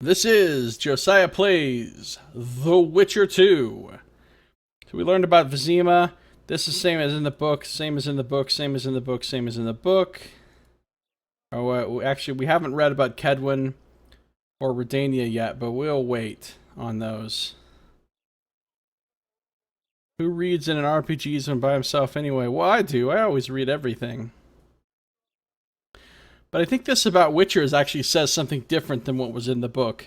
This is Josiah Plays The Witcher 2. So we learned about Vizima. This is same as in the book, same as in the book, same as in the book, same as in the book. Oh, actually, we haven't read about Quen or Redania yet, but we'll wait on those. Who reads in an RPG zone by himself anyway? Well, I do. I always read everything. But I think this about Witchers actually says something different than what was in the book.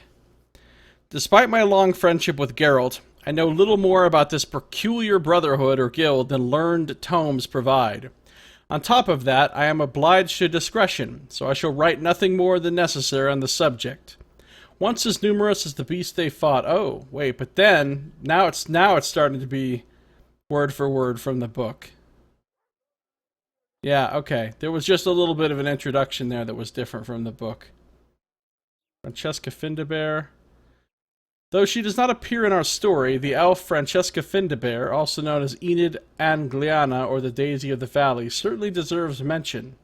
Despite my long friendship with Geralt, I know little more about this peculiar brotherhood or guild than learned tomes provide. On top of that, I am obliged to discretion, so I shall write nothing more than necessary on the subject. Once as numerous as the beasts they fought. Oh, wait, but then, now it's starting to be word for word from the book. Yeah, okay. There was just a little bit of an introduction there that was different from the book. Francesca Findabair. Though she does not appear in our story, the elf Francesca Findabair, also known as Enid Angliana or the Daisy of the Valley, certainly deserves mention.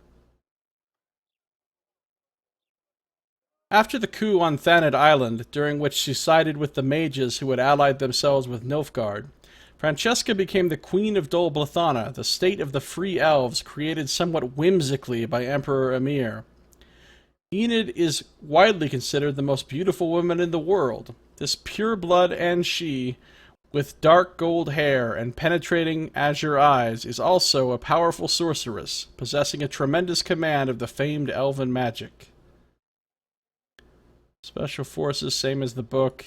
After the coup on Thanedd Island, during which she sided with the mages who had allied themselves with Nilfgaard, Francesca became the Queen of Dol Blathanna, the state of the free elves created somewhat whimsically by Emperor Emir. Enid is widely considered the most beautiful woman in the world. This pure blood Anxii, with dark gold hair and penetrating azure eyes, is also a powerful sorceress, possessing a tremendous command of the famed elven magic. Special forces, same as the book.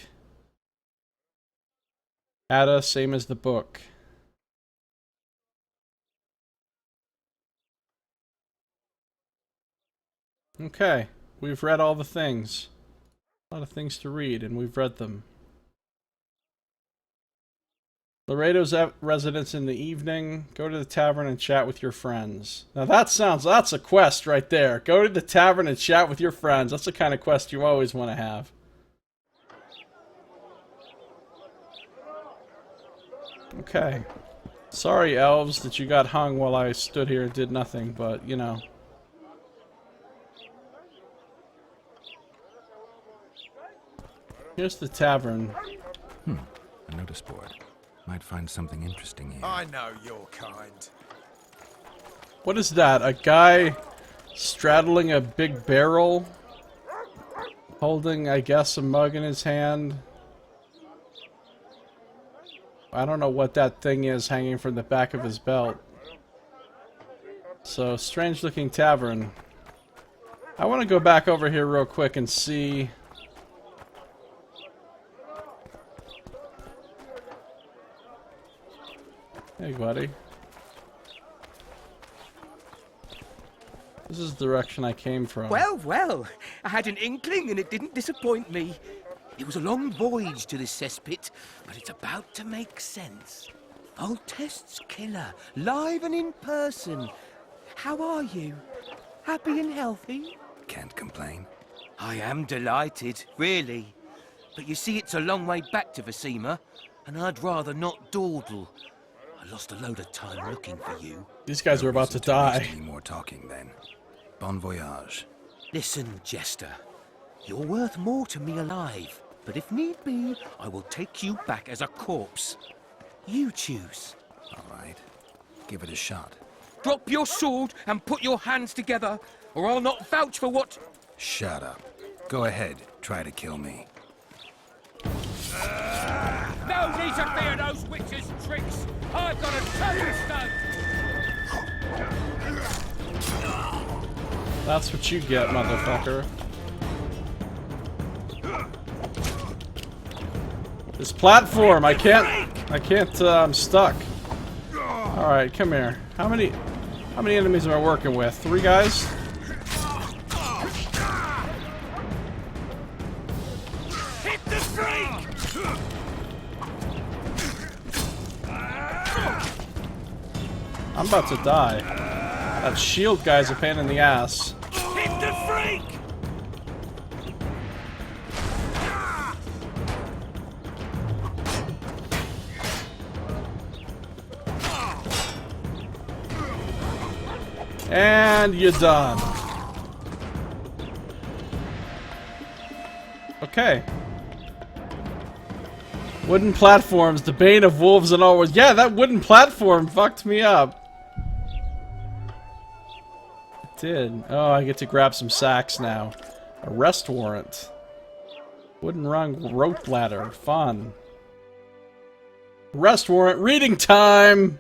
Ada, same as the book. Okay, we've read all the things. A lot of things to read, and we've read them. Laredo's residence in the evening. Go to the tavern and chat with your friends. Now that's a quest right there. Go to the tavern and chat with your friends. That's the kind of quest you always want to have. Okay. Sorry, elves, that you got hung while I stood here and did nothing, but, you know. Here's the tavern. A notice board. Might find something interesting here. I know your kind. What is that? A guy straddling a big barrel? Holding, I guess, a mug in his hand? I don't know what that thing is hanging from the back of his belt. So, strange looking tavern. I want to go back over here real quick and see. Hey, buddy. This is the direction I came from. Well, well. I had an inkling and it didn't disappoint me. It was a long voyage to this cesspit, but it's about to make sense. Voltest's killer, live and in person. How are you? Happy and healthy? Can't complain. I am delighted, really. But you see, it's a long way back to Vizima, and I'd rather not dawdle. I lost a load of time looking for you. These guys are about to die. Any more talking then. Bon voyage. Listen, Jester. You're worth more to me alive. But if need be, I will take you back as a corpse. You choose. All right. Give it a shot. Drop your sword and put your hands together, or I'll not vouch for what... Shut up. Go ahead. Try to kill me. No need to fear those witches' tricks. I've got a turning stone. That's what you get, motherfucker. This platform, I can't, I'm stuck. Alright, come here. How many enemies am I working with? 3 guys? Hit the brake! I'm about to die. That shield guy's a pain in the ass. Hit the freak! And you're done. Okay. Wooden platforms, the bane of wolves and all. Yeah, that wooden platform fucked me up. It did. Oh, I get to grab some sacks now. Arrest warrant. Wooden rung rope ladder. Fun. Arrest warrant. Reading time!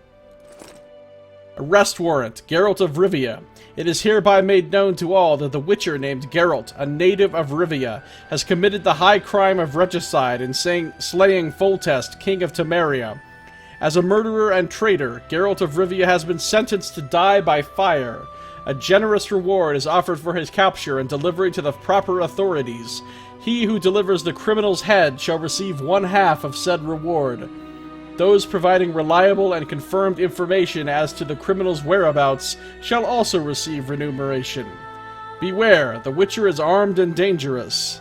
Arrest warrant. Geralt of Rivia. It is hereby made known to all that the Witcher named Geralt, a native of Rivia, has committed the high crime of regicide in slaying Foltest, king of Temeria. As a murderer and traitor, Geralt of Rivia has been sentenced to die by fire. A generous reward is offered for his capture and delivery to the proper authorities. He who delivers the criminal's head shall receive 1/2 of said reward. Those providing reliable and confirmed information as to the criminal's whereabouts shall also receive remuneration. Beware, the Witcher is armed and dangerous.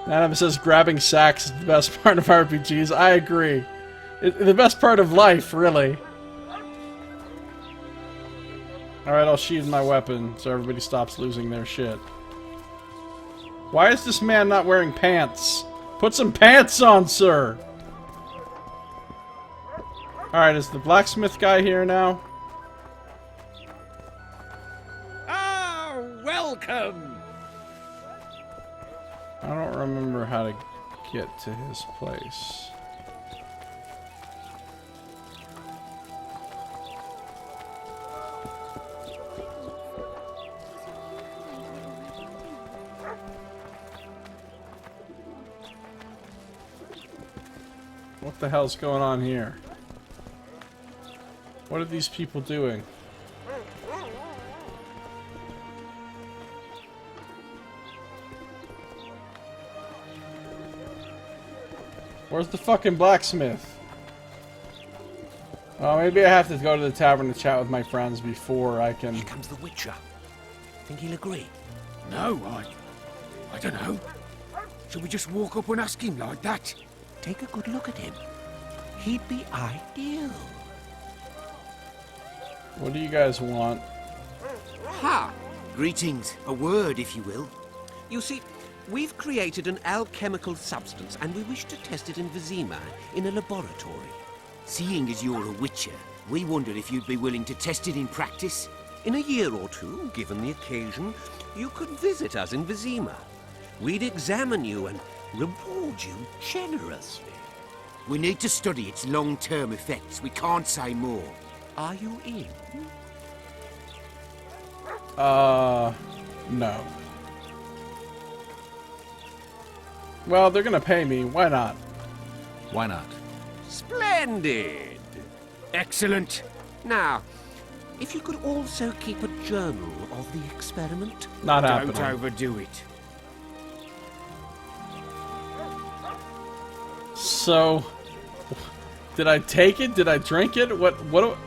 Adam says grabbing sacks is the best part of RPGs. I agree. The best part of life, really. Alright, I'll sheathe my weapon so everybody stops losing their shit. Why is this man not wearing pants? Put some pants on, sir! Alright, is the blacksmith guy here now? Ah, welcome! I don't remember how to get to his place. What the hell's going on here? What are these people doing? Where's the fucking blacksmith? Well, maybe I have to go to the tavern to chat with my friends before I can... Here comes the Witcher. Think he'll agree? No, I don't know. Shall we just walk up and ask him like that? Take a good look at him. He'd be ideal. What do you guys want? Ha! Greetings. A word, if you will. You see, we've created an alchemical substance and we wish to test it in Vizima, in a laboratory. Seeing as you're a witcher, we wondered if you'd be willing to test it in practice. In a year or two, given the occasion, you could visit us in Vizima. We'd examine you and reward you generously. We need to study its long-term effects. We can't say more. Are you in? No. Well, they're gonna pay me. Why not? Why not? Splendid! Excellent. Now, if you could also keep a journal of the experiment. Not Don't happening. overdo it. So, did I take it? Did I drink it? What do...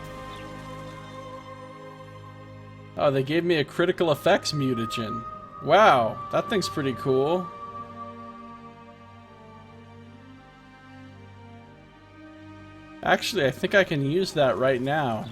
Oh, they gave me a critical effects mutagen. Wow, that thing's pretty cool. Actually, I think I can use that right now.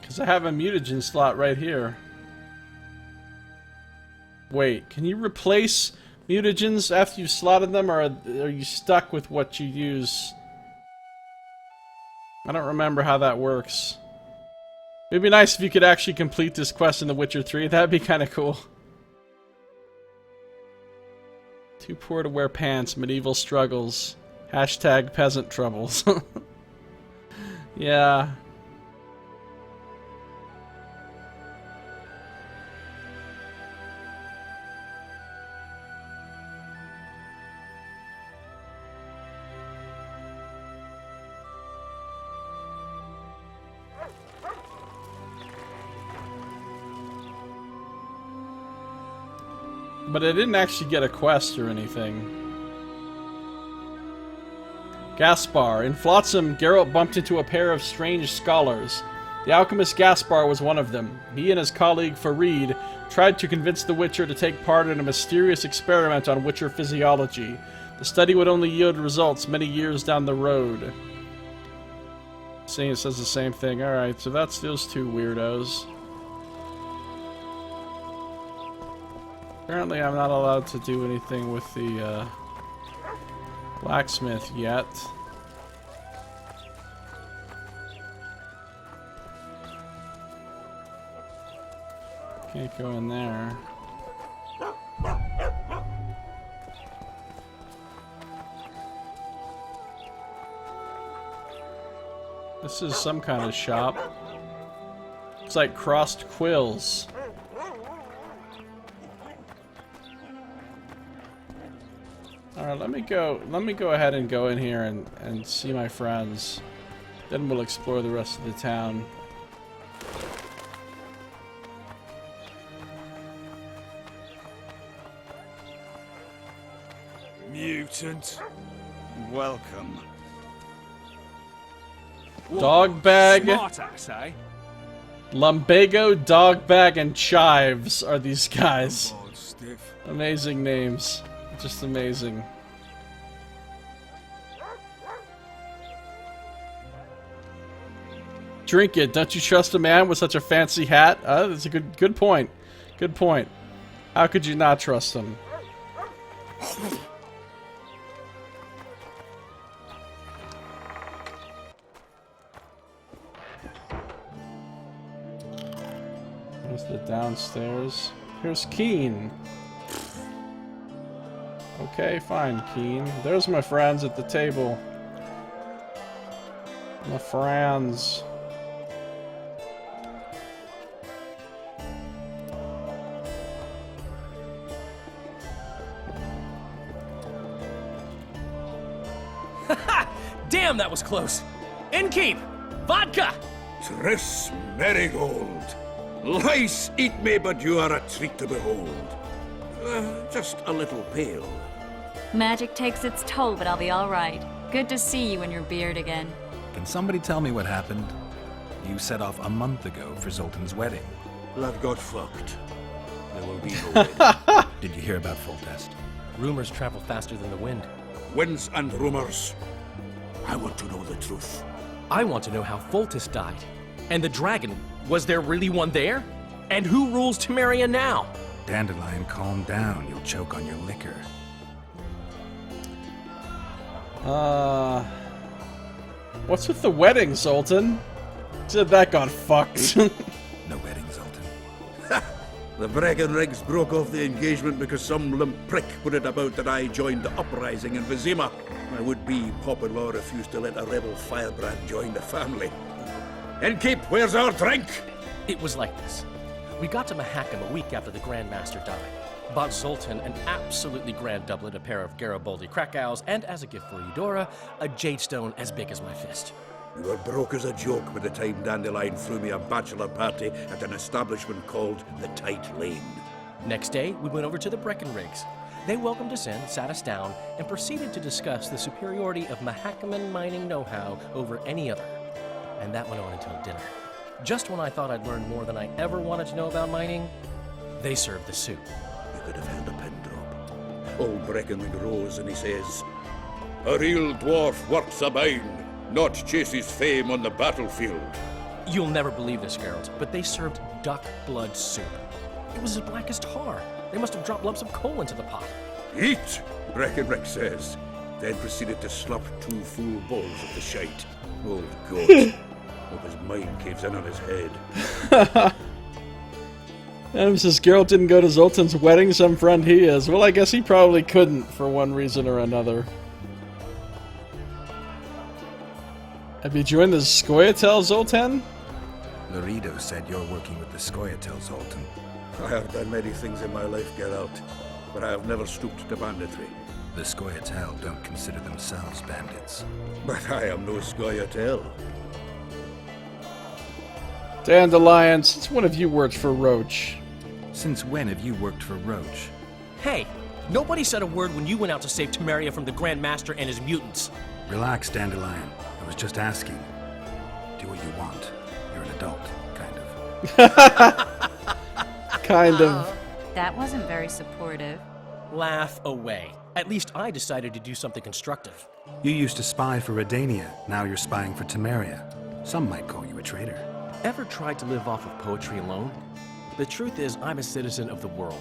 Because I have a mutagen slot right here. Wait, can you replace mutagens after you've slotted them, or are you stuck with what you use? I don't remember how that works. It'd be nice if you could actually complete this quest in The Witcher 3. That'd be kind of cool. Too poor to wear pants. Medieval struggles. Hashtag peasant troubles. Yeah. But I didn't actually get a quest or anything. Gaspar. In Flotsam, Geralt bumped into a pair of strange scholars. The alchemist Gaspar was one of them. He and his colleague Farid tried to convince the Witcher to take part in a mysterious experiment on Witcher physiology. The study would only yield results many years down the road. Seeing it says the same thing. Alright, so that's those two weirdos. Apparently I'm not allowed to do anything with the blacksmith yet. Can't go in there. This is some kind of shop. It's like crossed quills. Alright, let me go ahead and go in here and see my friends. Then we'll explore the rest of the town. Mutant. Welcome. Dog bag, Smartass, eh? lumbago, dog bag, and chives are these guys. Old stiff. Amazing names. Just amazing. Drink it. Don't you trust a man with such a fancy hat? That's a good point. Good point. How could you not trust him? There's the downstairs. Here's Quen. Okay, fine, Quen. There's my friends at the table. My friends. Damn, that was close. Innkeep! Vodka! Triss Marigold. Lice eat me, but you are a treat to behold. Just a little pale. Magic takes its toll, but I'll be all right. Good to see you and your beard again. Can somebody tell me what happened? You set off a month ago for Zoltan's wedding. Lad got fucked. There will be no wedding. Did you hear about Foltest? Rumors travel faster than the wind. Winds and rumors. I want to know the truth. I want to know how Foltest died. And the dragon, was there really one there? And who rules Temeria now? Dandelion, calm down. You'll choke on your liquor. What's with the wedding, Zoltan? Said that got fucked. No wedding, Zoltan. The Breckenrigs broke off the engagement because some limp prick put it about that I joined the uprising in Vizima. My would-be pop-in-law refused to let a rebel firebrand join the family. Innkeep, where's our drink? It was like this. We got to Mahakam a week after the Grand Master died. Bought Zoltan an absolutely grand doublet, a pair of Garibaldi Krakau's, and as a gift for Eudora, a jade stone as big as my fist. You were broke as a joke by the time Dandelion threw me a bachelor party at an establishment called the Tight Lane. Next day, we went over to the Breckenrigs. They welcomed us in, sat us down, and proceeded to discuss the superiority of Mahakaman mining know-how over any other. And that went on until dinner. Just when I thought I'd learned more than I ever wanted to know about mining, they served the soup. You could have had a pin drop. Old Breckenrig rose and he says, "A real dwarf works a mine, not chases fame on the battlefield." You'll never believe this, Geralt, but they served duck blood soup. It was as black as tar. They must have dropped lumps of coal into the pot. "Eat," Breckenrig says, then proceeded to slurp 2 full bowls of the shite. Old goat. Hope his mind caves in on his head. Adam says Geralt didn't go to Zoltan's wedding, some friend he is. Well, I guess he probably couldn't for one reason or another. Have you joined the Scoia'tael, Zoltan? Laredo said you're working with the Scoia'tael, Zoltan. I have done many things in my life, Geralt, but I have never stooped to banditry. The Scoia'tael don't consider themselves bandits. But I am no Scoia'tael. Dandelion, since one of you worked for Roche. Since when have you worked for Roche? Hey, nobody said a word when you went out to save Temeria from the Grand Master and his mutants. Relax, Dandelion. I was just asking. Do what you want. You're an adult, kind of. Kind of. That wasn't very supportive. Laugh away. At least I decided to do something constructive. You used to spy for Redania. Now you're spying for Temeria. Some might call you a traitor. Ever tried to live off of poetry alone? The truth is, I'm a citizen of the world.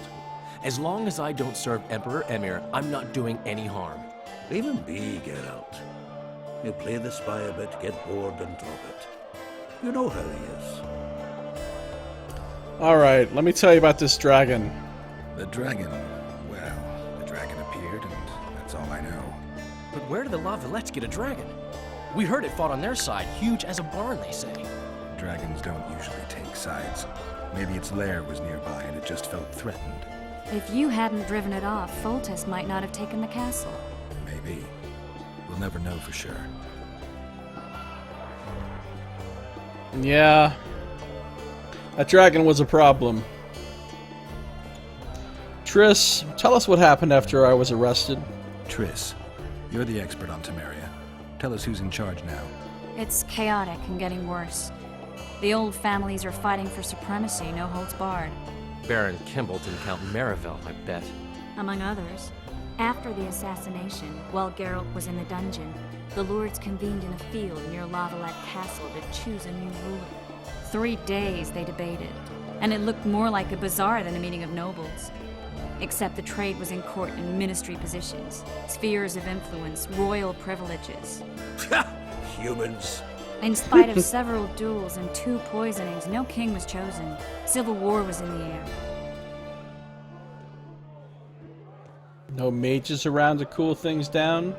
As long as I don't serve Emperor Emir, I'm not doing any harm. Leave him be, Geralt. He'll play the spy a bit, get bored, and drop it. You know how he is. Alright, let me tell you about this dragon. The dragon. Well, the dragon appeared, and that's all I know. But where did the Lavalettes get a dragon? We heard it fought on their side, huge as a barn, they say. Dragons don't usually take sides. Maybe its lair was nearby and it just felt threatened. If you hadn't driven it off, Foltest might not have taken the castle. Maybe. We'll never know for sure. Yeah. That dragon was a problem. Triss, tell us what happened after I was arrested. Triss, you're the expert on Temeria. Tell us who's in charge now. It's chaotic and getting worse. The old families are fighting for supremacy, no holds barred. Baron Kimbolt and Count Marivel, I bet. Among others. After the assassination, while Geralt was in the dungeon, the lords convened in a field near Lavalette Castle to choose a new ruler. 3 days they debated, and it looked more like a bazaar than a meeting of nobles. Except the trade was in court and ministry positions, spheres of influence, royal privileges. Humans. In spite of several duels and 2 poisonings, no king was chosen. Civil war was in the air. No mages around to cool things down?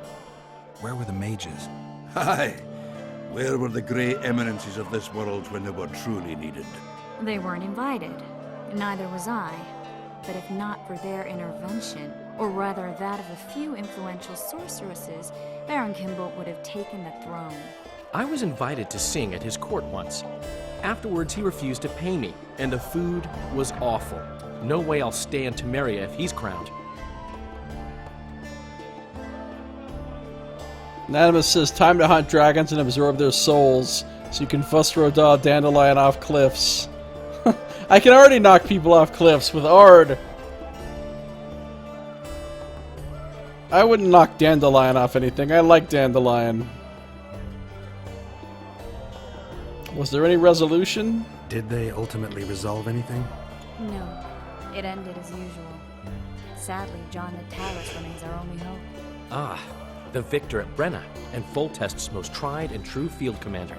Where were the mages? Aye. Where were the grey eminences of this world when they were truly needed? They weren't invited. Neither was I. But if not for their intervention, or rather that of a few influential sorceresses, Baron Kimbolt would have taken the throne. I was invited to sing at his court once. Afterwards, he refused to pay me, and the food was awful. No way I'll stay in Temeria if he's crowned. Nanimus says, time to hunt dragons and absorb their souls, so you can fuss Rodal Dandelion off cliffs. I can already knock people off cliffs with Aard. I wouldn't knock Dandelion off anything. I like Dandelion. Was there any resolution? Did they ultimately resolve anything? No, it ended as usual. Sadly, John Natalis remains our only hope. Ah, the victor at Brenna, and Foltest's most tried and true field commander.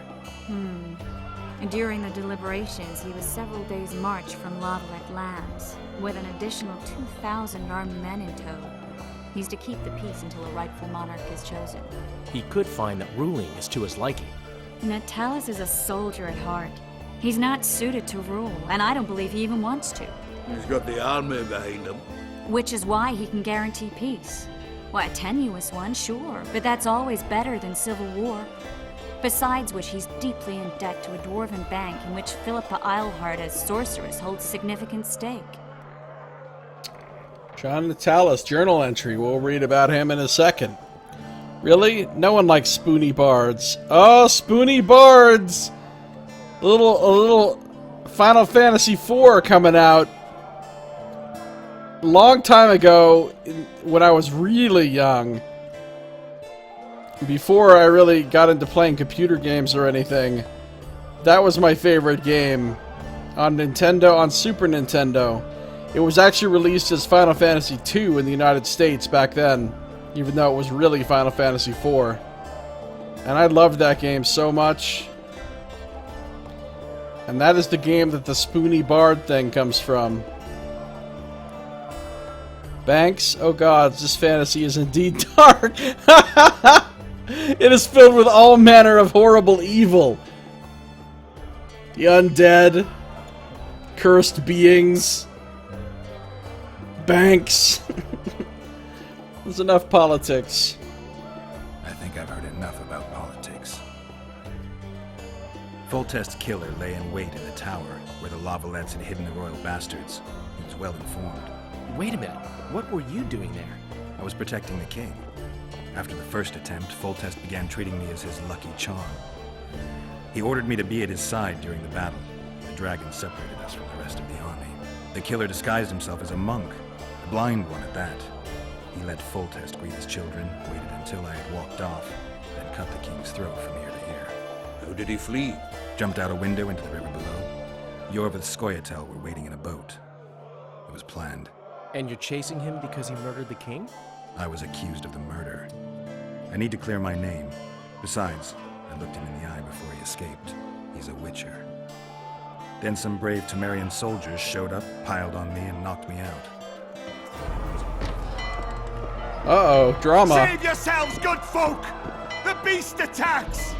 During the deliberations, he was several days' march from Lavalette lands, with an additional 2,000 armed men in tow. He's to keep the peace until a rightful monarch is chosen. He could find that ruling is to his liking. Natalis is a soldier at heart. He's not suited to rule, and I don't believe he even wants to. He's got the army behind him. Which is why he can guarantee peace. Why, a tenuous one, sure, but that's always better than civil war. Besides which, he's deeply in debt to a dwarven bank in which Philippa Eilhart as sorceress holds significant stake. John Natalis, journal entry. We'll read about him in a second. Really? No one likes spoony bards. Oh, spoony bards! A little Final Fantasy IV coming out. Long time ago, when I was really young. Before I really got into playing computer games or anything. That was my favorite game. On Nintendo, on Super Nintendo. It was actually released as Final Fantasy II in the United States back then. Even though it was really Final Fantasy IV. And I loved that game so much. And that is the game that the Spoony Bard thing comes from. Banks? Oh gods, this fantasy is indeed dark. It is filled with all manner of horrible evil. The undead. Cursed beings. Banks. There's enough politics. I think I've heard enough about politics. Foltest's killer lay in wait in the tower, where the Lavalettes had hidden the royal bastards. He was well informed. Wait a minute, what were you doing there? I was protecting the king. After the first attempt, Foltest began treating me as his lucky charm. He ordered me to be at his side during the battle. The dragon separated us from the rest of the army. The killer disguised himself as a monk, a blind one at that. He let Foltest greet his children, waited until I had walked off, then cut the king's throat from ear to ear. How did he flee? Jumped out a window into the river below. Iorveth Skoyatel were waiting in a boat. It was planned. And you're chasing him because he murdered the king? I was accused of the murder. I need to clear my name. Besides, I looked him in the eye before he escaped. He's a witcher. Then some brave Temerian soldiers showed up, piled on me, and knocked me out. Uh-oh, drama. Save yourselves, good folk! The beast attacks!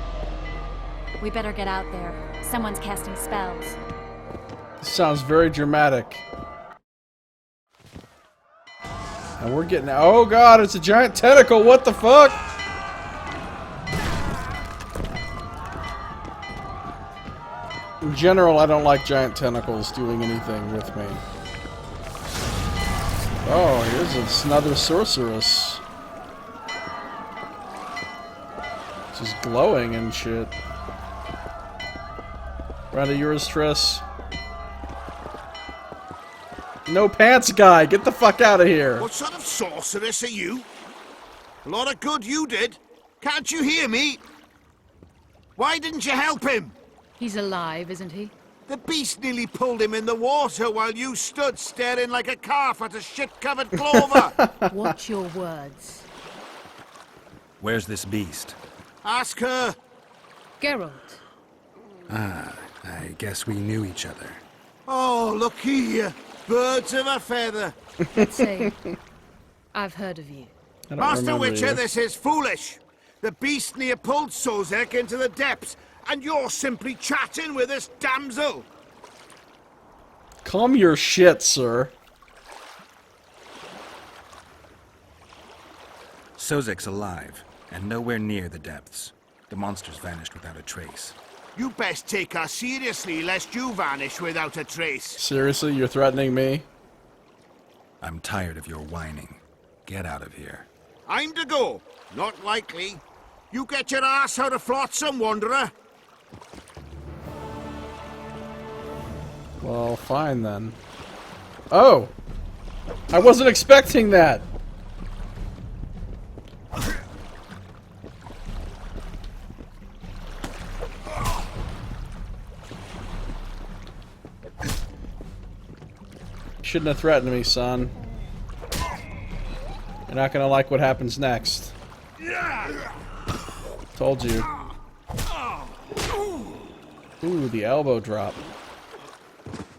We better get out there. Someone's casting spells. This sounds very dramatic. And we're getting... Oh god, it's a giant tentacle, what the fuck? In general, I don't like giant tentacles doing anything with me. Oh, here's another sorceress. She's glowing and shit. Round of yours, Triss. No pants guy, get the fuck out of here. What sort of sorceress are you? A lot of good you did. Can't you hear me? Why didn't you help him? He's alive, isn't he? The beast nearly pulled him in the water while you stood staring like a calf at a shit-covered clover. Watch your words. Where's this beast? Ask her. Geralt. Ah, I guess we knew each other. Oh, look here. Birds of a feather. Let's say, I've heard of you. I don't Master remember Witcher, you. this is foolish. The beast near pulled Sozek into the depths, and you're simply chatting with this damsel. Calm your shit, sir. Sozek's alive, and nowhere near the depths. The monsters vanished without a trace. You best take her seriously, lest you vanish without a trace. Seriously, you're threatening me? I'm tired of your whining. Get out of here. I'm to go. Not likely. You get your ass out of Flotsam, Wanderer. Well, fine then. Oh! I wasn't expecting that! Shouldn't have threatened me, son. You're not gonna like what happens next. Told you. Ooh, the elbow drop.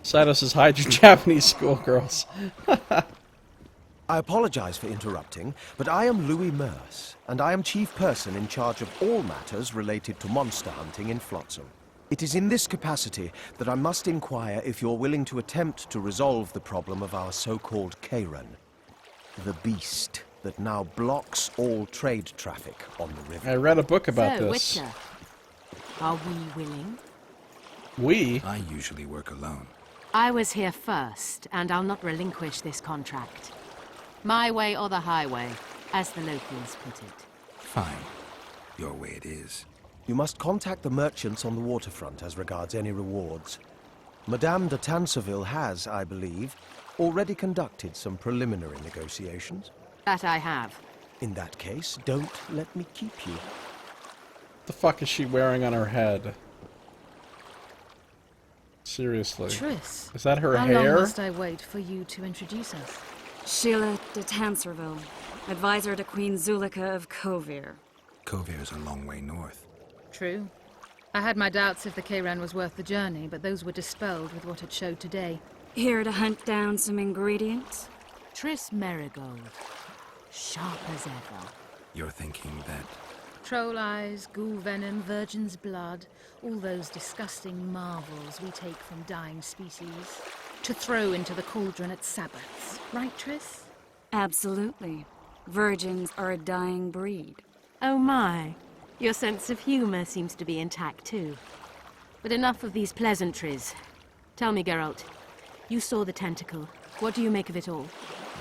Saito says, hide your Japanese schoolgirls. I apologize for interrupting, but I am Louis Merce, and I am chief person in charge of all matters related to monster hunting in Flotsam. It is in this capacity that I must inquire if you're willing to attempt to resolve the problem of our so-called Karen, the beast that now blocks all trade traffic on the river. I read a book about So, this. Witcher, are we willing? We? I usually work alone. I was here first, and I'll not relinquish this contract. My way or the highway, as the locals put it. Fine. Your way it is. You must contact the merchants on the waterfront as regards any rewards. Madame de Tanseville has, I believe, already conducted some preliminary negotiations. That I have. In that case, don't let me keep you. What the fuck is she wearing on her head? Seriously. Triss. Is that her How hair? long must I wait for you to introduce us? Sheila de Tanserville, advisor to Queen Zulika of Kovir. Kovir's a long way north. True. I had my doubts if the Karen was worth the journey, but those were dispelled with what it showed today. Here to hunt down some ingredients? Triss Marigold. Sharp as ever. You're thinking that... Troll eyes, ghoul venom, virgin's blood, all those disgusting marvels we take from dying species, to throw into the cauldron at Sabbaths. Right, Triss? Absolutely. Virgins are a dying breed. Oh my. Your sense of humor seems to be intact too. But enough of these pleasantries. Tell me, Geralt. You saw the tentacle. What do you make of it all?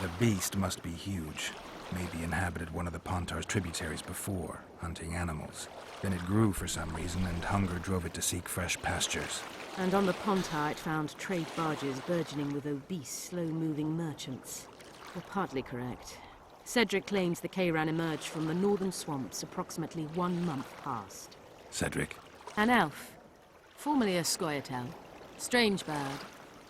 The beast must be huge. maybe inhabited one of the Pontar's tributaries before, hunting animals. Then it grew for some reason, and hunger drove it to seek fresh pastures. And on the Pontar it found trade barges burgeoning with obese, slow-moving merchants. You're partly correct. Cedric claims the Kayran emerged from the northern swamps approximately 1 month past. Cedric? An elf, formerly a Scoia'tael. Strange bird,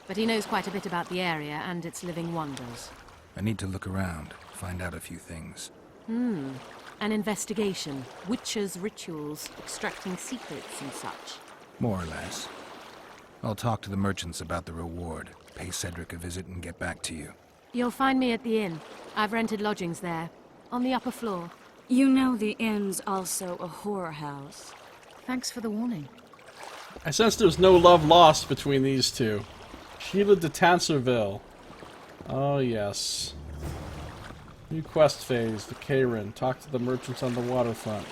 but he knows quite a bit about the area and its living wonders. I need to look around, find out a few things. An investigation, witches' rituals, extracting secrets and such. More or less. I'll talk to the merchants about the reward, pay Cedric a visit, and get back to you. You'll find me at the inn. I've rented lodgings there, on the upper floor. You know the inn's also a whorehouse. Thanks for the warning. I sense there's no love lost between these two. Sheila de Tanserville. Oh, yes. New quest phase, the Kayran. Talk to the merchants on the waterfront.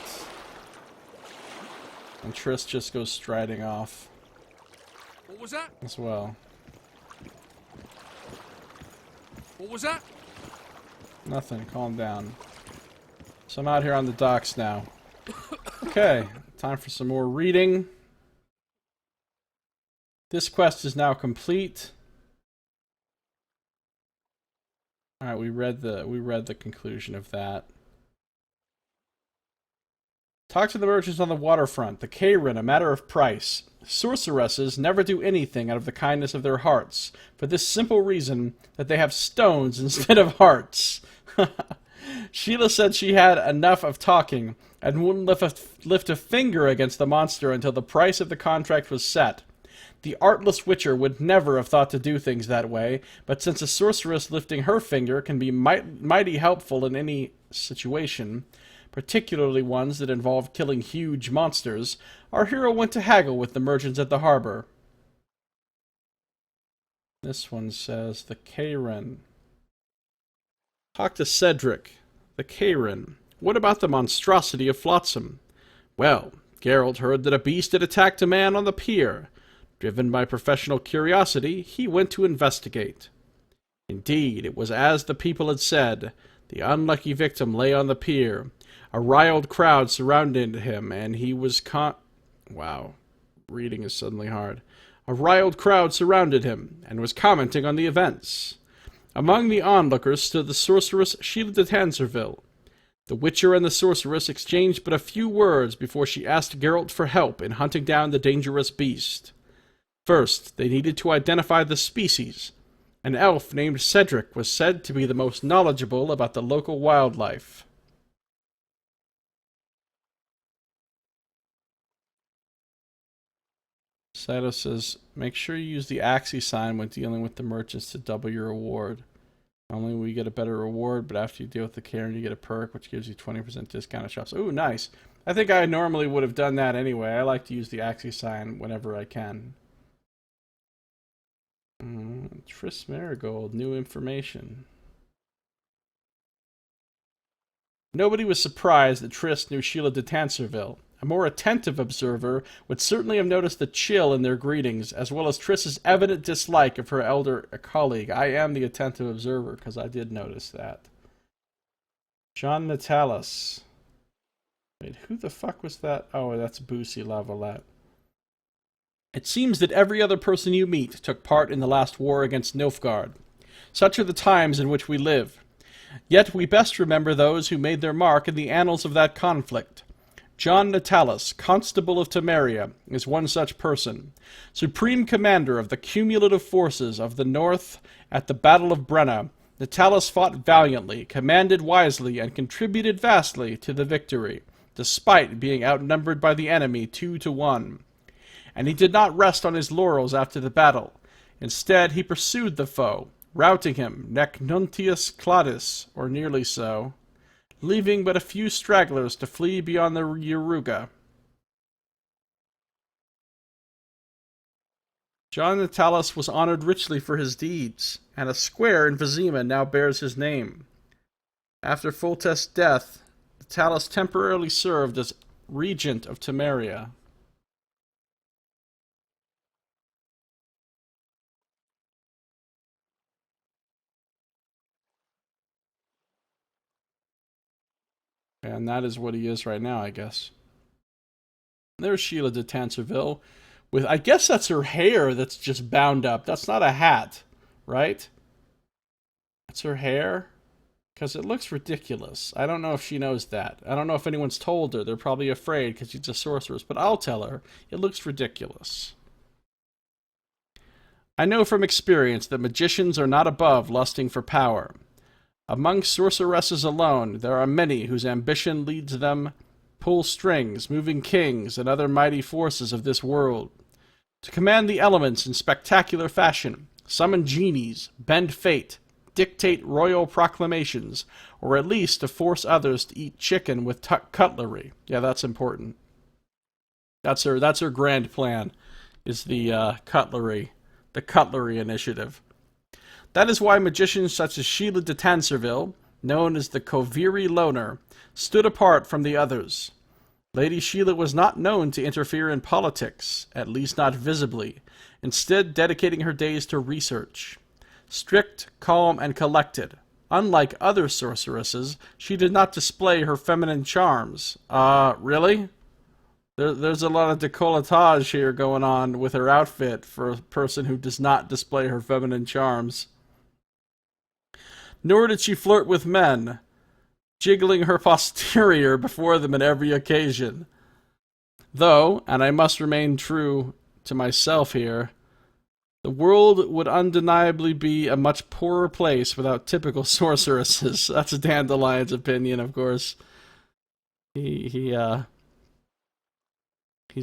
And Triss just goes striding off. What was that? As well. What was that? Nothing, calm down. So I'm out here on the docks now. Okay, time for some more reading. This quest is now complete. Alright, we read the conclusion of that. Talk to the merchants on the waterfront. The Kayran, a matter of price. Sorceresses never do anything out of the kindness of their hearts, for this simple reason that they have stones instead of hearts. Sheila said she had enough of talking, and wouldn't lift a finger against the monster until the price of the contract was set. The artless witcher would never have thought to do things that way, but since a sorceress lifting her finger can be mighty helpful in any situation, particularly ones that involve killing huge monsters, our hero went to haggle with the merchants at the harbor. This one says, the Kayran. Talk to Cedric. The Kayran. What about the monstrosity of Flotsam? Well, Geralt heard that a beast had attacked a man on the pier. Driven by professional curiosity, he went to investigate. Indeed, it was as the people had said. The unlucky victim lay on the pier. A riled crowd surrounded him, and he was Wow. Reading is suddenly hard. A riled crowd surrounded him, and was commenting on the events. Among the onlookers stood the sorceress Sheila de Tanserville. The witcher and the sorceress exchanged but a few words before she asked Geralt for help in hunting down the dangerous beast. First, they needed to identify the species. An elf named Cedric was said to be the most knowledgeable about the local wildlife. Sato says, make sure you use the Axii sign when dealing with the merchants to double your reward. Not only will you get a better reward, but after you deal with the Kayran, you get a perk, which gives you 20% discount at shops. Ooh, nice. I think I normally would have done that anyway. I like to use the Axii sign whenever I can. Triss Marigold, new information. Nobody was surprised that Triss knew Sheila de Tanserville. A more attentive observer would certainly have noticed the chill in their greetings, as well as Triss's evident dislike of her elder colleague. I am the attentive observer, because I did notice that. John Natalis. Wait, who the fuck was that? Oh, that's Boosie Lavalette. It seems that every other person you meet took part in the last war against Nilfgaard. Such are the times in which we live. Yet we best remember those who made their mark in the annals of that conflict. John Natalis, Constable of Temeria, is one such person. Supreme Commander of the cumulative forces of the North at the Battle of Brenna, Natalis fought valiantly, commanded wisely, and contributed vastly to the victory, despite being outnumbered by the enemy 2-1. And he did not rest on his laurels after the battle. Instead, he pursued the foe, routing him nec nuntius cladis, or nearly so, leaving but a few stragglers to flee beyond the Yaruga. John Natalis was honored richly for his deeds, and a square in Vizima now bears his name. After Foltest's death, Natalis temporarily served as regent of Temeria. And that is what he is right now, I guess. There's Sheila de Tanserville with, I guess that's her hair that's just bound up. That's not a hat, right? That's her hair? Because it looks ridiculous. I don't know if she knows that. I don't know if anyone's told her. They're probably afraid because she's a sorceress, but I'll tell her. It looks ridiculous. I know from experience that magicians are not above lusting for power. Among sorceresses alone, there are many whose ambition leads them pull strings, moving kings and other mighty forces of this world, to command the elements in spectacular fashion, summon genies, bend fate, dictate royal proclamations, or at least to force others to eat chicken with cutlery. Yeah, that's important. That's her grand plan, is the cutlery initiative. That is why magicians such as Sheila de Tanserville, known as the Koviri Loner, stood apart from the others. Lady Sheila was not known to interfere in politics, at least not visibly, instead dedicating her days to research. Strict, calm, and collected. Unlike other sorceresses, she did not display her feminine charms. Really? There's a lot of décolletage here going on with her outfit for a person who does not display her feminine charms. Nor did she flirt with men, jiggling her posterior before them at every occasion. Though, and I must remain true to myself here, the world would undeniably be a much poorer place without typical sorceresses. That's Dandelion's opinion, of course. He's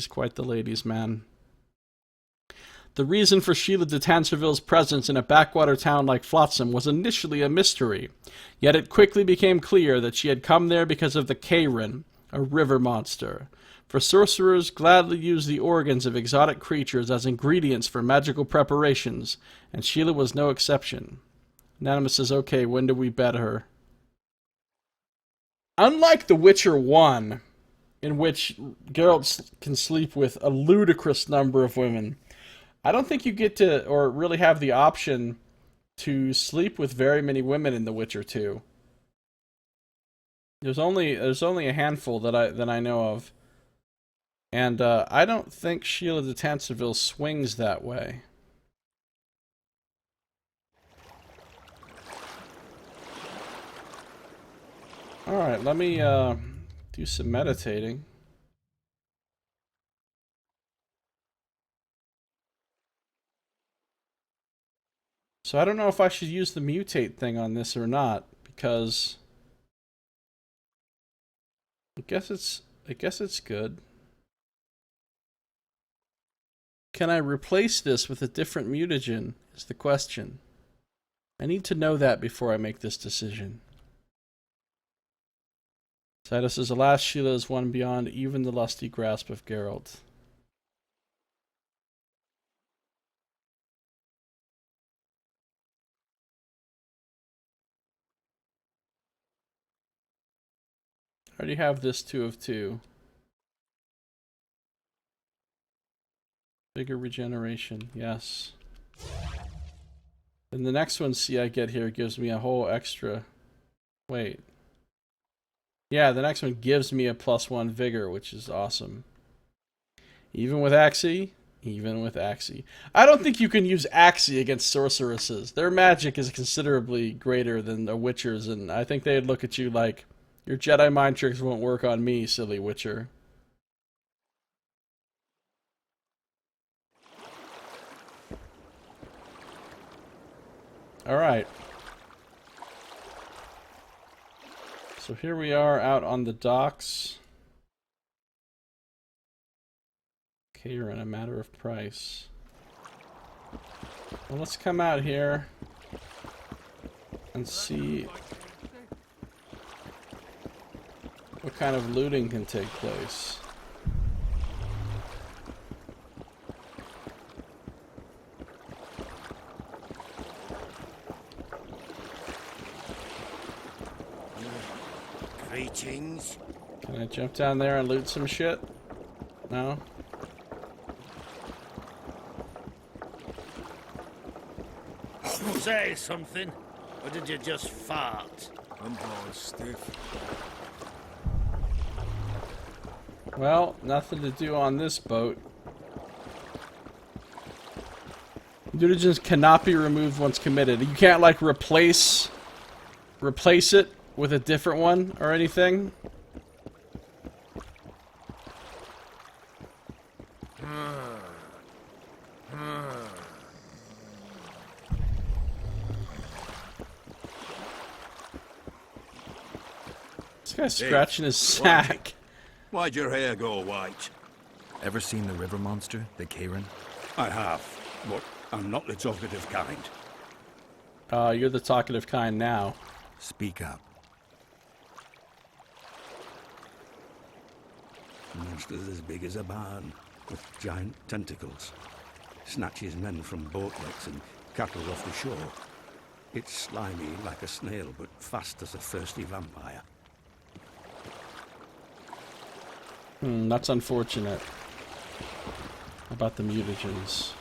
quite the ladies' man. The reason for Sheila de Tanserville's presence in a backwater town like Flotsam was initially a mystery, yet it quickly became clear that she had come there because of the Quen, a river monster. For sorcerers gladly use the organs of exotic creatures as ingredients for magical preparations, and Sheila was no exception. Anonymous says, okay, when do we bet her? Unlike The Witcher 1, in which Geralt can sleep with a ludicrous number of women, I don't think you get to, or really have the option to sleep with very many women in The Witcher 2. There's only a handful that I know of. And I don't think Sheila de Tanserville swings that way. Alright, let me do some meditating. So I don't know if I should use the mutate thing on this or not, because I guess it's good. Can I replace this with a different mutagen, is the question. I need to know that before I make this decision. Sato says, alas, Sheila is one beyond even the lusty grasp of Geralt. I already have this 2 of 2. Bigger regeneration, yes. And the next one, see, I get here gives me a whole extra... Wait. Yeah, the next one gives me a +1 vigor, which is awesome. Even with Axii? Even with Axii. I don't think you can use Axii against sorceresses. Their magic is considerably greater than a Witcher's, and I think they'd look at you like, your Jedi mind tricks won't work on me, silly Witcher. Alright. So here we are out on the docks. Okay, you're in a matter of price. Well, let's come out here and see what kind of looting can take place. Greetings. Can I jump down there and loot some shit? No? Say something, or did you just fart? I'm all stiff. Well, nothing to do on this boat. Mutagens cannot be removed once committed. You can't, like, replace it with a different one or anything? This guy's scratching his sack. Why'd your hair go white? Ever seen the river monster, the Quen? I have, but I'm not the talkative kind. You're the talkative kind now. Speak up. Monsters as big as a barn, with giant tentacles. Snatches men from boat wrecks and cattle off the shore. It's slimy like a snail, but fast as a thirsty vampire. That's unfortunate. About the mutagens.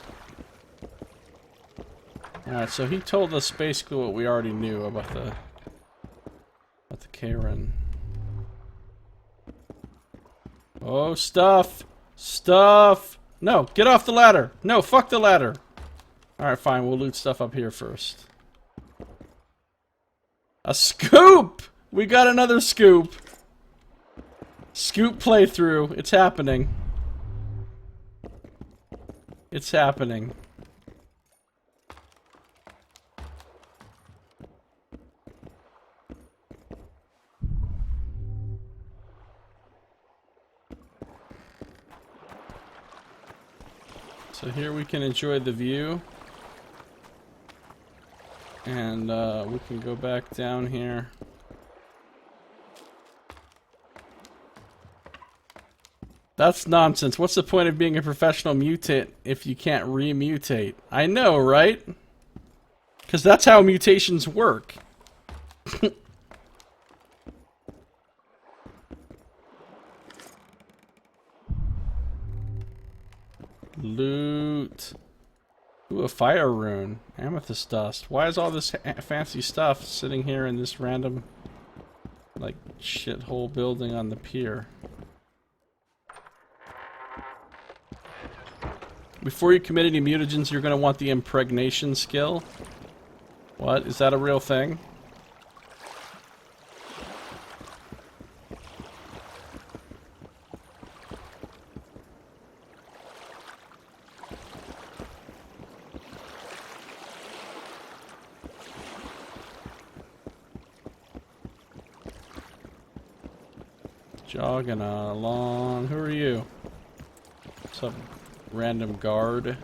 Alright, so he told us basically what we already knew about the Quen. Oh, stuff! Stuff! No, get off the ladder! No, fuck the ladder! Alright, fine, we'll loot stuff up here first. A scoop! We got another scoop! Scoop playthrough. It's happening. It's happening. So here we can enjoy the view. And we can go back down here. That's nonsense. What's the point of being a professional mutant if you can't re-mutate? I know, right? Because that's how mutations work. Loot. Ooh, a fire rune. Amethyst dust. Why is all this fancy stuff sitting here in this random, like, shithole building on the pier? Before you commit any mutagens, you're going to want the impregnation skill. What? Is that a real thing? Jogging along. Who are you? What's up? Random guard.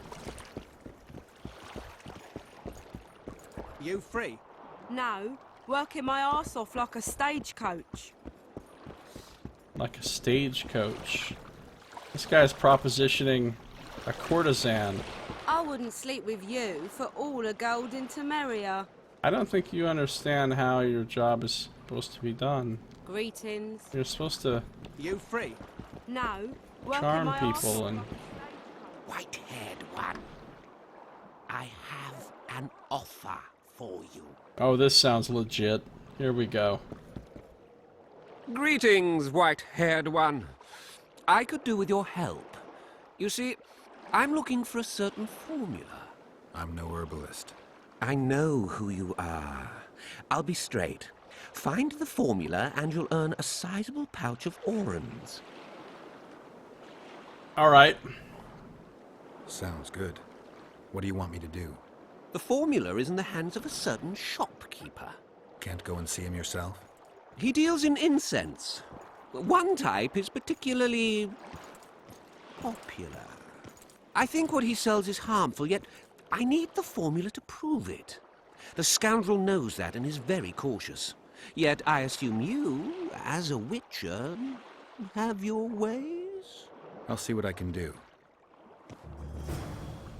You free? No, working my arse off like a stagecoach. Like a stagecoach. This guy's propositioning a courtesan. I wouldn't sleep with you for all a golden Temeria. I don't think you understand how your job is supposed to be done. Greetings. You're supposed to You free? No, working charm my people and... White-haired one, I have an offer for you. Oh, this sounds legit. Here we go. Greetings, white-haired one. I could do with your help. You see, I'm looking for a certain formula. I'm no herbalist. I know who you are. I'll be straight. Find the formula and you'll earn a sizable pouch of orans. Alright. Sounds good. What do you want me to do? The formula is in the hands of a certain shopkeeper. Can't go and see him yourself? He deals in incense. One type is particularly popular. I think what he sells is harmful, yet I need the formula to prove it. The scoundrel knows that and is very cautious. Yet I assume you, as a witcher, have your ways? I'll see what I can do.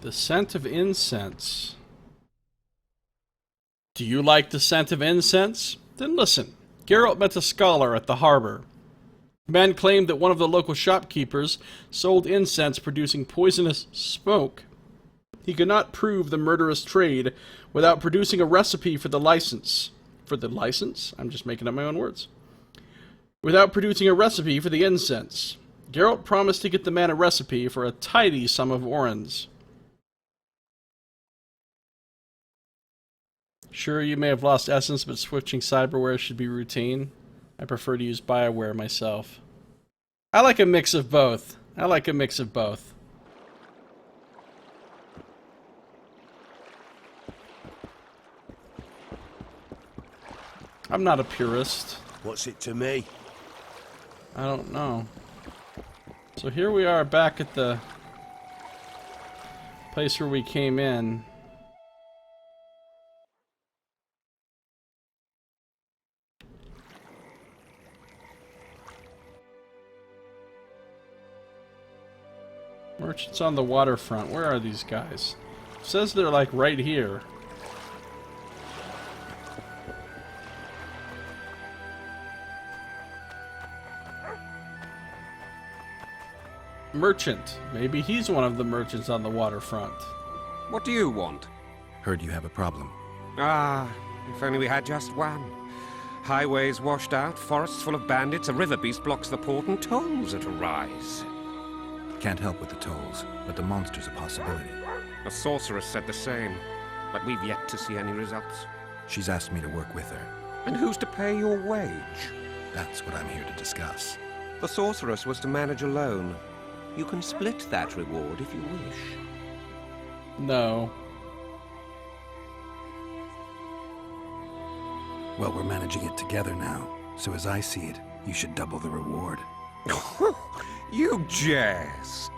The scent of incense. Do you like the scent of incense? Then listen. Geralt met a scholar at the harbor. Men claimed that one of the local shopkeepers sold incense producing poisonous smoke. He could not prove the murderous trade without producing a recipe for the license. For the license? I'm just making up my own words. Without producing a recipe for the incense. Geralt promised to get the man a recipe for a tidy sum of orens. Sure, you may have lost essence, but switching cyberware should be routine. I prefer to use Bioware myself. I like a mix of both. I like a mix of both. I'm not a purist. What's it to me? I don't know. So here we are back at the place where we came in. Merchants on the waterfront. Where are these guys? It says they're like right here. Merchant. Maybe he's one of the merchants on the waterfront. What do you want? Heard you have a problem. Ah, if only we had just one. Highways washed out, forests full of bandits, a river beast blocks the port, and tolls at a rise. Can't help with the tolls, but the monster's a possibility. A sorceress said the same, but we've yet to see any results. She's asked me to work with her. And who's to pay your wage? That's what I'm here to discuss. The sorceress was to manage alone. You can split that reward if you wish. No. Well, we're managing it together now, so as I see it, you should double the reward. You jest.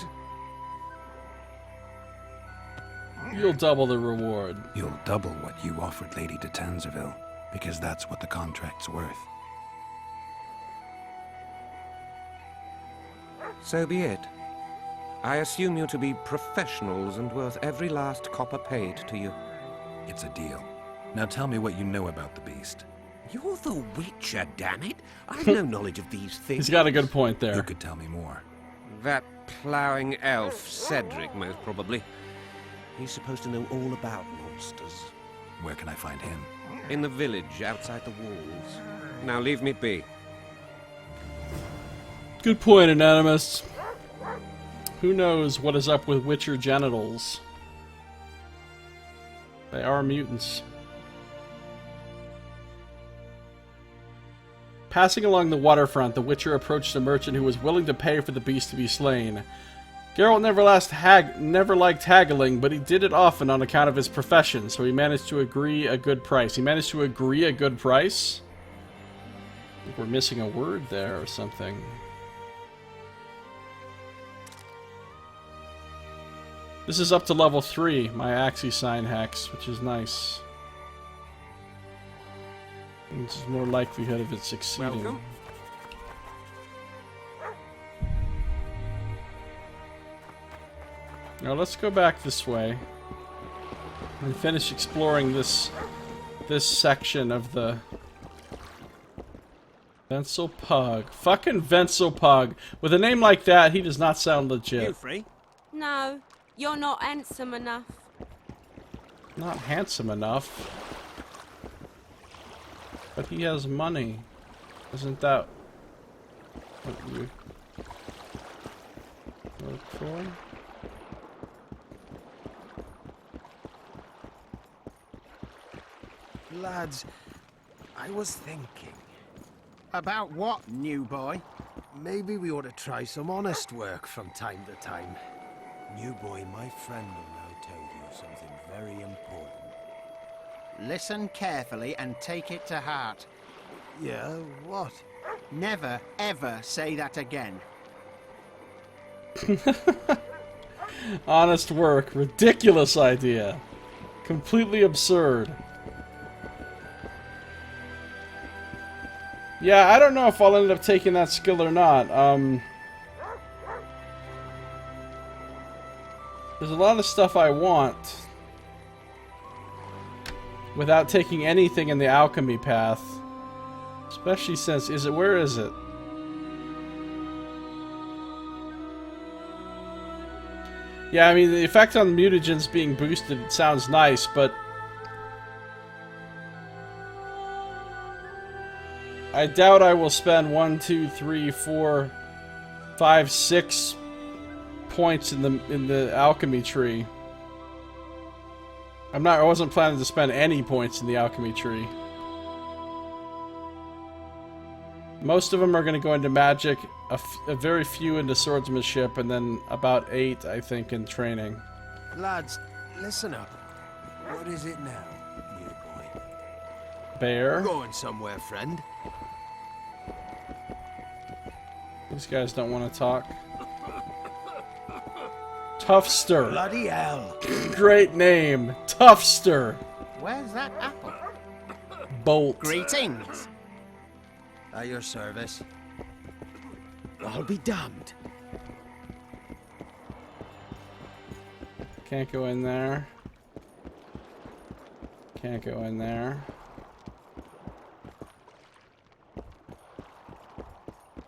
You'll double the reward. You'll double what you offered Lady de Tanzerville, because that's what the contract's worth. So be it. I assume you to be professionals and worth every last copper paid to you. It's a deal. Now tell me what you know about the beast. You're the Witcher, damn it! I've no knowledge of these things. He's got a good point there. You could tell me more. That ploughing elf, Cedric, most probably. He's supposed to know all about monsters. Where can I find him? In the village, outside the walls. Now leave me be. Good point, Anonymous. Who knows what is up with Witcher genitals? They are mutants. Passing along the waterfront, the Witcher approached a merchant who was willing to pay for the beast to be slain. Geralt never liked haggling, but he did it often on account of his profession, so he managed to agree a good price. He managed to agree a good price? I think we're missing a word there or something. This is up to level 3, my Axii sign hex, which is nice. There's more likelihood of it succeeding. Welcome. Now let's go back this way and finish exploring this section of the Venselpug. Fucking Venselpug. With a name like that, he does not sound legit. You free? No, you're not handsome enough. Not handsome enough. But he has money. Isn't that what you look for? Lads, I was thinking. About what, new boy? Maybe we ought to try some honest work from time to time. New boy, my friend will now tell you something very important. Listen carefully and take it to heart. Yeah, what? Never, ever say that again. Honest work. Ridiculous idea. Completely absurd. Yeah, I don't know if I'll end up taking that skill or not. There's a lot of stuff I want without taking anything in the alchemy path. Especially since, where is it? Yeah, I mean, the effect on mutagens being boosted sounds nice, but I doubt I will spend 1, 2, 3, 4, 5, 6 points in the alchemy tree. I wasn't planning to spend any points in the alchemy tree. Most of them are going to go into magic, a very few into swordsmanship, and then about 8, I think, in training. Lads, listen up. What is it now, new boy? Bear. We're going somewhere, friend. These guys don't want to talk. Toughster. Bloody hell. Great name. Toughster. Where's that apple? Bolt. Greetings. At your service. I'll be damned. Can't go in there. Can't go in there.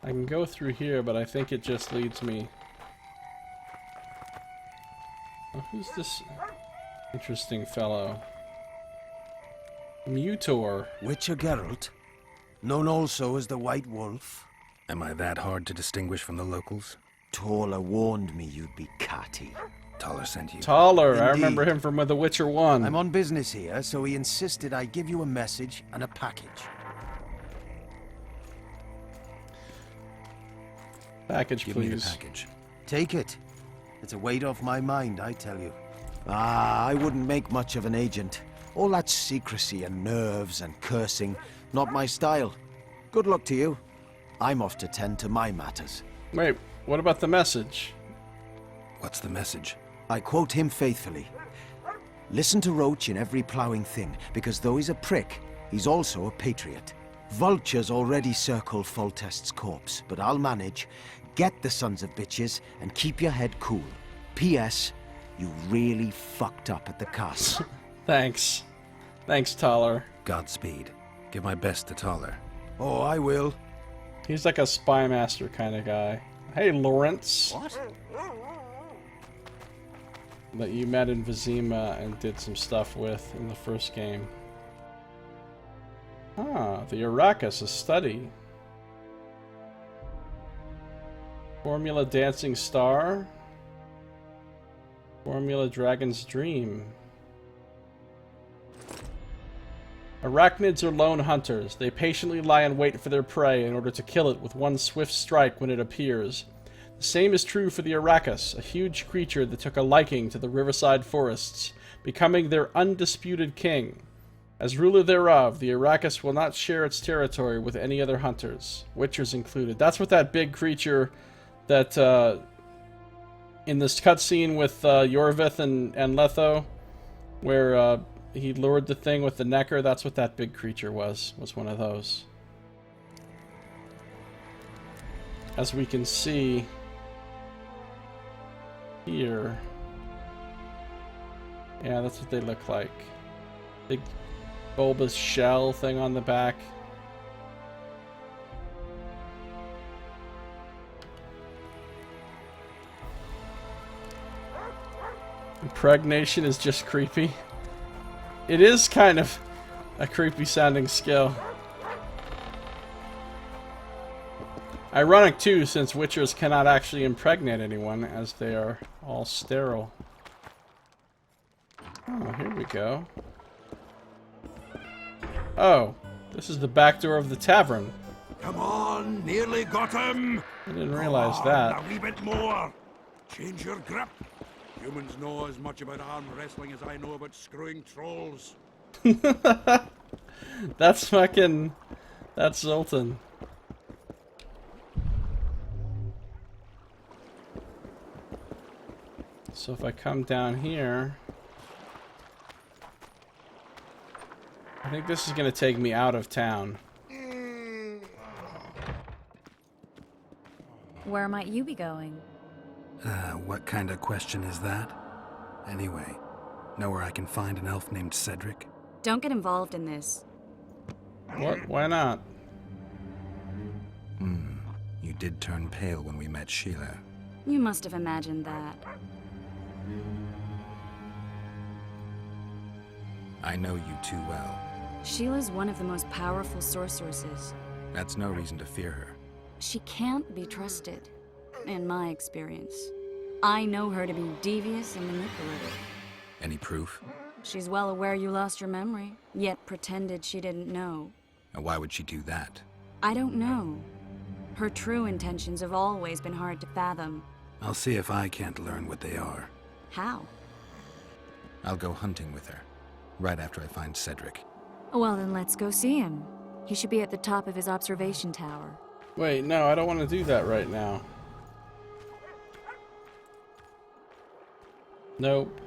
I can go through here, but I think it just leads me... Oh, who's this interesting fellow? Mutor. Witcher Geralt, known also as the White Wolf. Am I that hard to distinguish from the locals? Taller warned me you'd be catty. Taller sent you. Taller, I Indeed. remember him from The Witcher 1. I'm on business here, so he insisted I give you a message and a package. Package, Give please. me the package. Take it. It's a weight off my mind, I tell you. I wouldn't make much of an agent. All that secrecy and nerves and cursing, not my style. Good luck to you. I'm off to tend to my matters. Wait, what about the message? What's the message? I quote him faithfully. Listen to Roche in every ploughing thing, because though he's a prick, he's also a patriot. Vultures already circle Foltest's corpse, but I'll manage. Get the sons of bitches and keep your head cool. P.S. You really fucked up at the castle. Thanks. Thanks, Taller. Godspeed. Give my best to Taller. Oh, I will. He's like a spy master kind of guy. Hey, Lawrence. What? That you met in Vizima and did some stuff with in the first game. Ah, the Arrakis, a study. Formula Dancing Star. Formula Dragon's Dream. Arachnids are lone hunters. They patiently lie in wait for their prey in order to kill it with one swift strike when it appears. The same is true for the Arrakis, a huge creature that took a liking to the riverside forests, becoming their undisputed king. As ruler thereof, the Arrakis will not share its territory with any other hunters, Witchers included. That's what that big creature that, in this cutscene with Iorveth and Letho, where he lured the thing with the necker, that's what that big creature was one of those. As we can see here. Yeah, that's what they look like. Big bulbous shell thing on the back. Impregnation is just creepy. It is kind of a creepy sounding skill. Ironic too, since Witchers cannot actually impregnate anyone, as they are all sterile. Oh, here we go. Oh, this is the back door of the tavern. Come on, nearly got him. I didn't realize Come that. on, a wee bit more. Change your grip. Humans know as much about arm wrestling as I know about screwing trolls. That's fucking... That's Zoltan. So if I come down here... I think this is going to take me out of town. Where might you be going? What kind of question is that? Anyway, know where I can find an elf named Cedric? Don't get involved in this. What? Why not? You did turn pale when we met Sheila. You must have imagined that. I know you too well. Sheila's one of the most powerful sorceresses. That's no reason to fear her. She can't be trusted. in my experience. I know her to be devious and manipulative. Any proof? She's well aware you lost your memory, yet pretended she didn't know. And why would she do that? I don't know. Her true intentions have always been hard to fathom. I'll see if I can't learn what they are. How? I'll go hunting with her, right after I find Cedric. Well, then let's go see him. He should be at the top of his observation tower. Wait, no, I don't want to do that right now. Nope.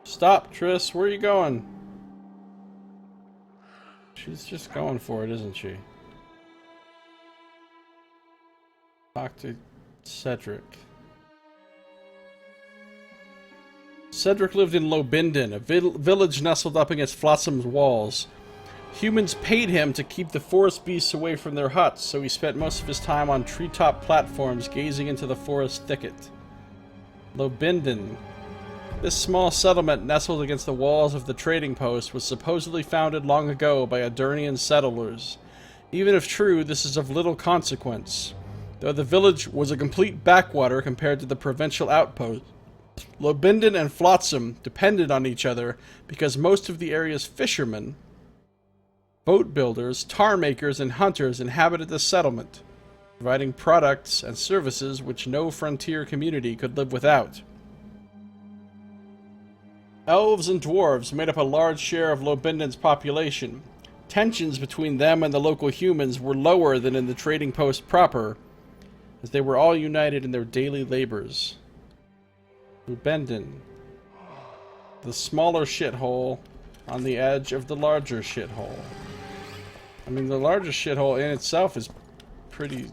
Stop, Triss. Where are you going? She's just going for it, isn't she? Talk to Cedric. Cedric lived in Lobinden, a village nestled up against Flotsam's walls. Humans paid him to keep the forest beasts away from their huts, so he spent most of his time on treetop platforms gazing into the forest thicket. Lobinden. This small settlement nestled against the walls of the trading post was supposedly founded long ago by Adurnian settlers. Even if true, this is of little consequence, though the village was a complete backwater compared to the provincial outpost. Lobinden and Flotsam depended on each other because most of the area's fishermen, boat builders, tar makers, and hunters inhabited the settlement, providing products and services which no frontier community could live without. Elves and dwarves made up a large share of Lobinden's population. Tensions between them and the local humans were lower than in the trading post proper, as they were all united in their daily labors. Lobinden, the smaller shithole on the edge of the larger shithole. I mean, the larger shithole in itself is pretty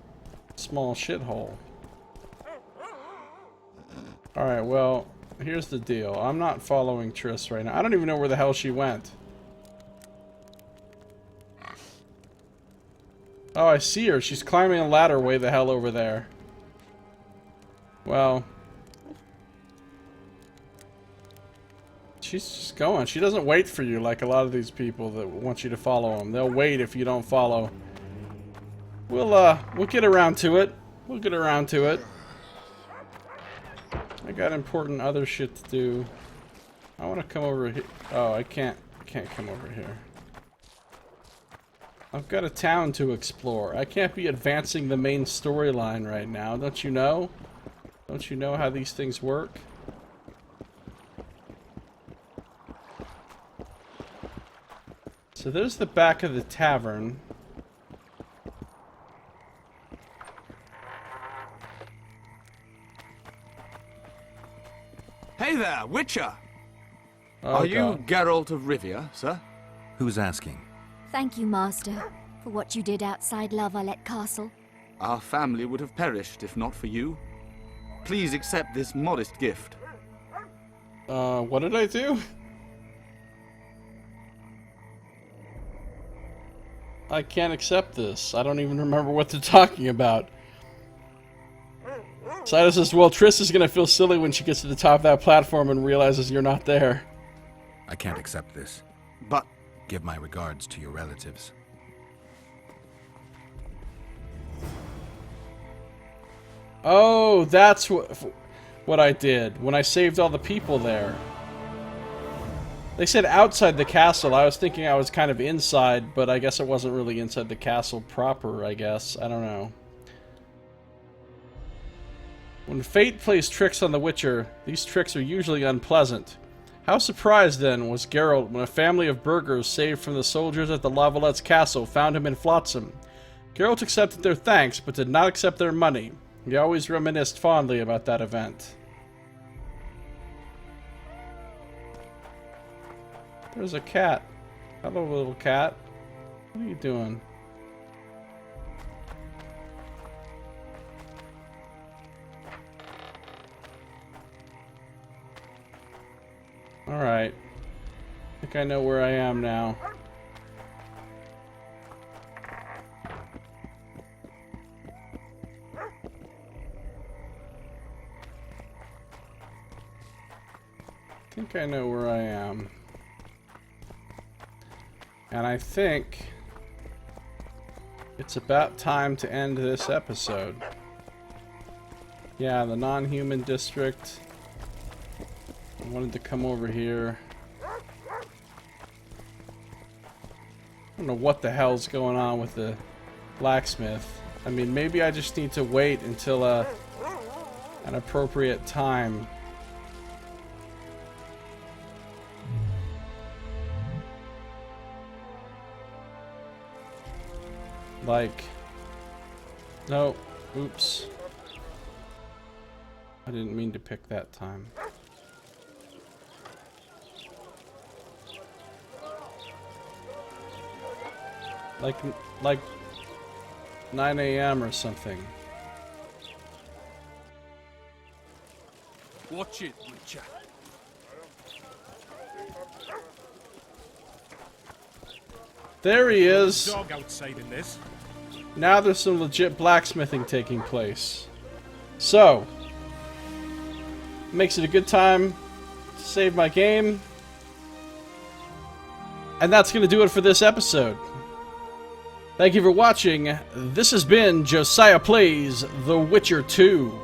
small shithole. Alright, well, here's the deal. I'm not following Triss right now. I don't even know where the hell she went. Oh, I see her. She's climbing a ladder way the hell over there. Well, she's just going. She doesn't wait for you like a lot of these people that want you to follow them. They'll wait if you don't follow. We'll get around to it. We'll get around to it. I got important other shit to do. I want to come over here. Oh, I can't come over here. I've got a town to explore. I can't be advancing the main storyline right now. Don't you know? Don't you know how these things work? So there's the back of the tavern. Hey there, Witcher! Oh, Are you God. Geralt of Rivia, sir? Who's asking? Thank you, Master, for what you did outside La Valette Castle. Our family would have perished if not for you. Please accept this modest gift. What did I do? I can't accept this. I don't even remember what they're talking about. Sada says, well, Triss is gonna feel silly when she gets to the top of that platform and realizes you're not there. I can't accept this. But give my regards to your relatives. Oh, that's what I did when I saved all the people there. They said outside the castle. I was thinking I was kind of inside, but I guess it wasn't really inside the castle proper, I guess. I don't know. When fate plays tricks on the Witcher, these tricks are usually unpleasant. How surprised, then, was Geralt when a family of burghers saved from the soldiers at the La Valette's castle found him in Flotsam. Geralt accepted their thanks, but did not accept their money. He always reminisced fondly about that event. There's a cat. Hello, little cat. What are you doing? Alright. I think I know where I am now. I think I know where I am. And I think it's about time to end this episode. Yeah, the non-human district. I wanted to come over here. I don't know what the hell's going on with the blacksmith. I mean, maybe I just need to wait until an appropriate time. Like, no, oops. I didn't mean to pick that time. Like 9 a.m. or something. Watch it, Witcher. There he is. Dog outside in this. Now there's some legit blacksmithing taking place. So, makes it a good time to save my game. And that's going to do it for this episode. Thank you for watching. This has been Josiah Plays The Witcher 2.